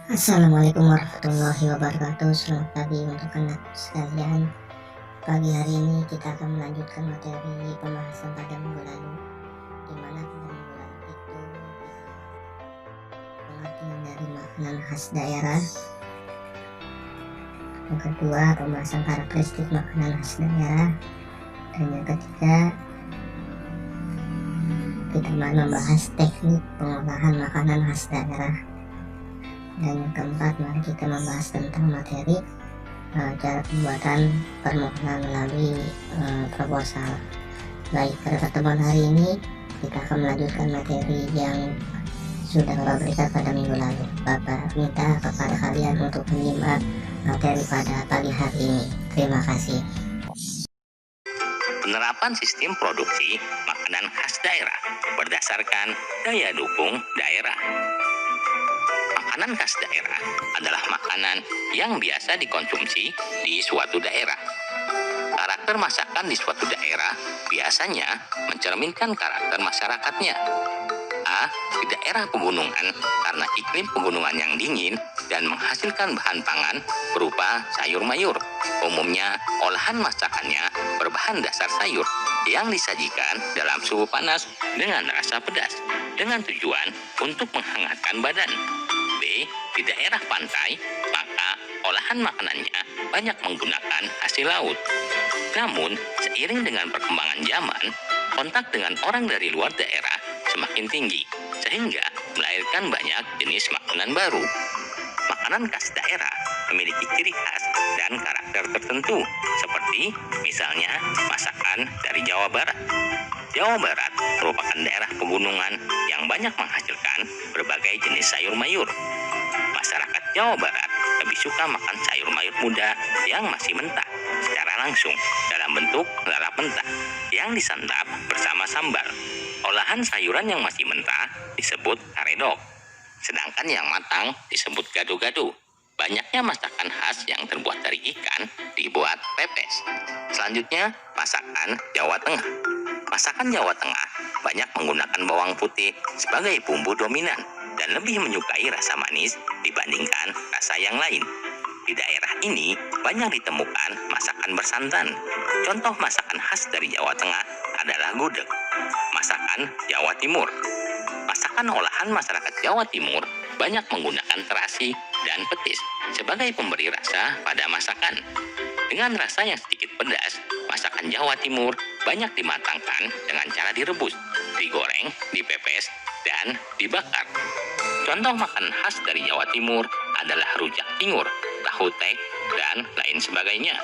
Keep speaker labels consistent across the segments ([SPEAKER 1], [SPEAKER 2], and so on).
[SPEAKER 1] Assalamualaikum warahmatullahi wabarakatuh. Selamat pagi untuk anak sekalian. Pagi hari ini kita akan melanjutkan materi pembahasan pada minggu lalu, di mana pada minggu lalu itu pengertian dari makanan khas daerah. Yang kedua, pembahasan karakteristik makanan khas daerah. Dan yang ketiga, kita membahas teknik pengolahan makanan khas daerah. Dan yang keempat, mari kita membahas tentang materi cara pembuatan permohonan melalui proposal. Baik, pada pertemuan hari ini kita akan melanjutkan materi yang sudah Bapak berikan pada minggu lalu. Bapak minta kepada kalian untuk menyimak materi pada pagi hari ini. Terima kasih.
[SPEAKER 2] Penerapan sistem produksi makanan khas daerah berdasarkan daya dukung daerah. Makanan khas daerah adalah makanan yang biasa dikonsumsi di suatu daerah. Karakter masakan di suatu daerah biasanya mencerminkan karakter masyarakatnya. A. Di daerah pegunungan karena iklim pegunungan yang dingin dan menghasilkan bahan pangan berupa sayur mayur. Umumnya, olahan masakannya berbahan dasar sayur yang disajikan dalam suhu panas dengan rasa pedas dengan tujuan untuk menghangatkan badan. B. Di daerah pantai, maka olahan makanannya banyak menggunakan hasil laut. Namun, seiring dengan perkembangan zaman, kontak dengan orang dari luar daerah semakin tinggi, sehingga melahirkan banyak jenis makanan baru. Makanan khas daerah memiliki ciri khas dan karakter tertentu, seperti misalnya masakan dari Jawa Barat. Jawa Barat merupakan daerah pegunungan yang banyak menghasilkan berbagai jenis sayur mayur. Masyarakat Jawa Barat lebih suka makan sayur mayur muda yang masih mentah secara langsung dalam bentuk lalap mentah yang disantap bersama sambal. Olahan sayuran yang masih mentah disebut karedok, sedangkan yang matang disebut gado-gado. Banyaknya masakan khas yang terbuat dari ikan dibuat pepes. Selanjutnya, masakan Jawa Tengah. Masakan Jawa Tengah banyak menggunakan bawang putih sebagai bumbu dominan dan lebih menyukai rasa manis dibandingkan rasa yang lain. Di daerah ini banyak ditemukan masakan bersantan. Contoh masakan khas dari Jawa Tengah adalah gudeg. Masakan Jawa Timur. Masakan olahan masyarakat Jawa Timur banyak menggunakan terasi dan petis sebagai pemberi rasa pada masakan. Dengan rasa yang sedikit pedas, masakan Jawa Timur banyak dimatangkan dengan cara direbus, digoreng, dipepes, dan dibakar. Contoh makanan khas dari Jawa Timur adalah rujak cingur, tahu tek, dan lain sebagainya.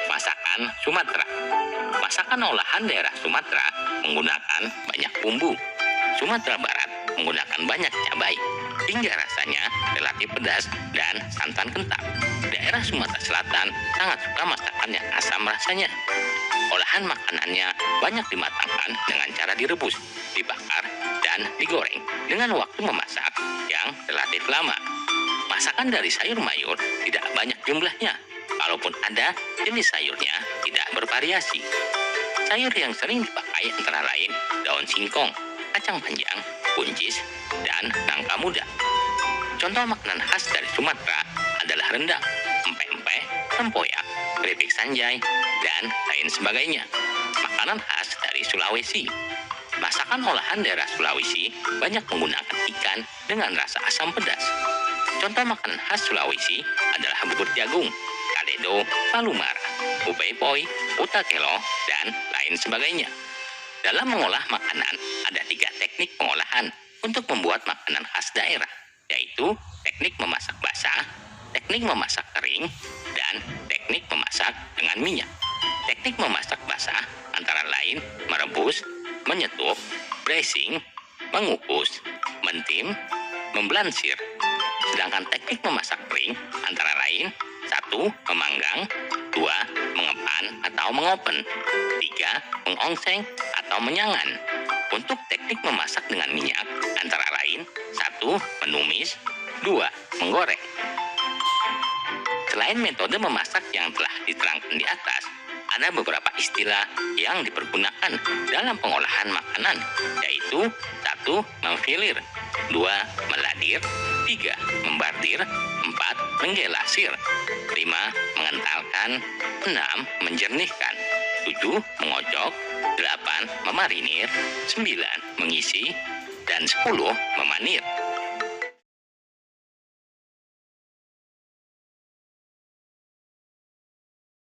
[SPEAKER 2] Masakan Sumatera. Masakan olahan daerah Sumatera menggunakan banyak bumbu. Sumatera Barat menggunakan banyak cabai, hingga rasanya relatif pedas dan santan kental. Daerah Sumatera Selatan sangat suka masakan yang asam rasanya. Olahan makanannya banyak dimatangkan dengan cara direbus, dibakar, dan digoreng dengan waktu memasak yang relatif lama. Masakan dari sayur mayur tidak banyak jumlahnya. Kalaupun ada, jenis sayurnya tidak bervariasi. Sayur yang sering dipakai antara lain daun singkong, kacang panjang, buncis, dan nangka muda. Contoh makanan khas dari Sumatera adalah rendang, empek-empek, tempoyak, keripik sanjay, dan lain sebagainya. Makanan khas dari Sulawesi. Masakan olahan daerah Sulawesi banyak menggunakan ikan dengan rasa asam pedas. Contoh makanan khas Sulawesi adalah bubur jagung, kaledo, palu mara, upepoi, utakelo, dan lain sebagainya. Dalam mengolah makanan, ada 3 teknik pengolahan untuk membuat makanan khas daerah, yaitu teknik memasak basah, teknik memasak kering, dan teknik memasak dengan minyak. Teknik memasak basah antara lain merebus, menyetup, braising, mengukus, mentim, memblansir. Sedangkan teknik memasak kering antara lain 1. Memanggang, 2. Mengepan atau mengopen, 3. Mengongseng atau menyangan. Untuk teknik memasak dengan minyak antara lain 1. Menumis, 2. Menggoreng. Selain metode memasak yang telah diterangkan di atas, ada beberapa istilah yang dipergunakan dalam pengolahan makanan, yaitu 1. Memfilir, 2. Meladir, 3. Membardir. 4. Menggelasir. 5. Mengentalkan. 6. Menjernihkan. 7. Mengocok. 8. Memarinir. 9. Mengisi. Dan 10. Memanir.